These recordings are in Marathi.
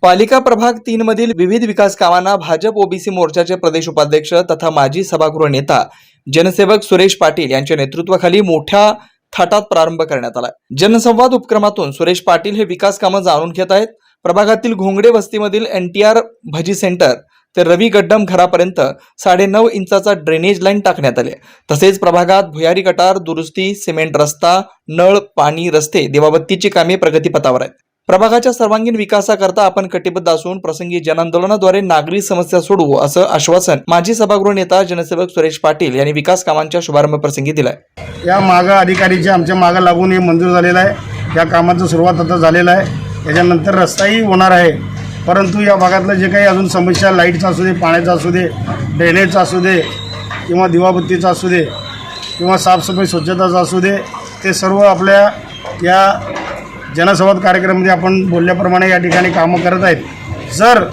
पालिका प्रभाग 3 मधील विविध विकास कामांना भाजप ओबीसी मोर्चाचे प्रदेश उपाध्यक्ष तथा माजी सभागृह नेता जनसेवक सुरेश पाटील यांच्या नेतृत्वाखाली मोठ्या थाटात प्रारंभ करण्यात आला। जनसंवाद उपक्रमातून सुरेश पाटील हे विकास कामं जाणून घेत आहेत। प्रभागातील घोंगडे वस्तीमधील NTR भजी सेंटर ते रवी गड्डम घरापर्यंत 9.5 इंचाचा ड्रेनेज लाईन टाकण्यात आले। तसेच प्रभागात भुयारी गटार दुरुस्ती, सिमेंट रस्ता, नळ, पाणी, रस्ते, दिवाबत्तीची कामे प्रगतीपथावर आहेत। प्रभागाच्या सर्वांगीण विकासाकरता आपण कटिबद्ध असून प्रसंगी जनआंदोलनाद्वारे नागरी समस्या सोडवू असं आश्वासन माजी सभागृह नेता जनसेवक सुरेश पाटील यांनी विकास कामांच्या शुभारंभ प्रसंगी दिलाय। या मागा अधिकारीच्या आमच्या मागा लागून हे मंजूर झालेलं आहे। या कामाचं सुरुवात आता झालेला आहे। त्याच्यानंतर रस्ताही होणार आहे। परंतु या भागातलं जे काही अजून समस्या लाईटचा असू दे, पाण्याचा असू दे, ड्रेनेजचा असू दे किंवा दिवाबत्तीचा असू दे किंवा साफसफाई स्वच्छताचा असू दे, ते सर्व आपल्या या जनसंवाद कार्यक्रमामध्ये आपण बोलल्याप्रमाणे या ठिकाणी कामं करत आहेत। जर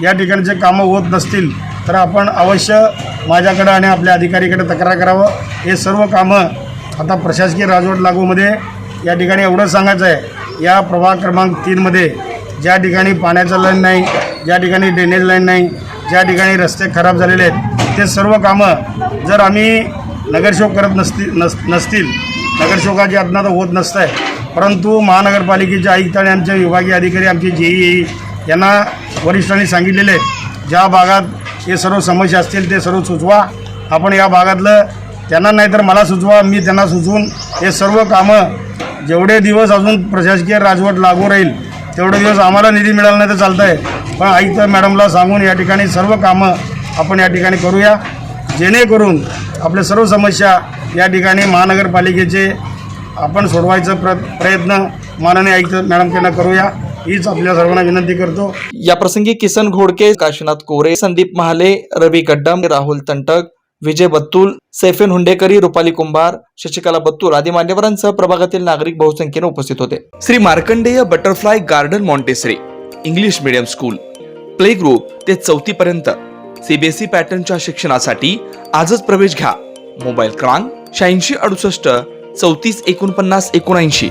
या ठिकाणचे कामं होत नसतील तर आपण अवश्य माझ्याकडे आणि आपल्या अधिकारीकडे तक्रार करावं। हे सर्व कामं आता प्रशासकीय राजवट लागूमध्ये या ठिकाणी एवढं सांगायचं आहे, या प्रभाग क्रमांक 3 मध्ये ज्या ठिकाणी पाण्याचं लाईन नाही, ज्या ठिकाणी ड्रेनेज लाईन नाही, ज्या ठिकाणी रस्ते खराब झालेले आहेत, ते सर्व कामं जर आम्ही नगरसेवक करत नसतील नगरसेवकाची अज्ञात होत नसतं आहे, परंतु महानगरपालिकेचे आयुक्त आणि आमचे विभागीय अधिकारी आमचे JEE यांना वरिष्ठांनी सांगितलेले आहेत, ज्या भागात हे सर्व समस्या असतील ते सर्व सुचवा। आपण या भागातलं त्यांना नाही तर मला सुचवा, मी त्यांना सुचवून हे सर्व कामं जेवढे दिवस अजून प्रशासकीय राजवट लागू राहील तेवढे दिवस आम्हाला निधी मिळाला नाही तर चालतं आहे, पण आयुक्त मॅडमला सांगून या ठिकाणी सर्व कामं आपण या ठिकाणी करूया, जेणेकरून आपल्या सर्व समस्या या ठिकाणी महानगरपालिकेचे आपण सोडवायचा प्रयत्न माननीय आयुक्त मॅडमकडनं करूया, हीच आपल्या सर्वांना विनंती करतो। या प्रसंगी किसन घोडके, काशीनाथ कोरे, संदीप महाले, रवी गड्डम, राहुल तंटक, विजय बत्तूल, सैफिन हुंडेकरी, रुपाली कुंभार, शशिकला बत्तूर आदी मान्यवरांसह प्रभागातील नागरिक बहुसंख्येने उपस्थित होते। Shri Markandeya butterfly garden Montessori English medium school, play group ते 4थी पर्यंत CBSE पॅटर्नच्या शिक्षणासाठी आजच प्रवेश घ्या। मोबाईल क्रमांक 8668 34 49 79।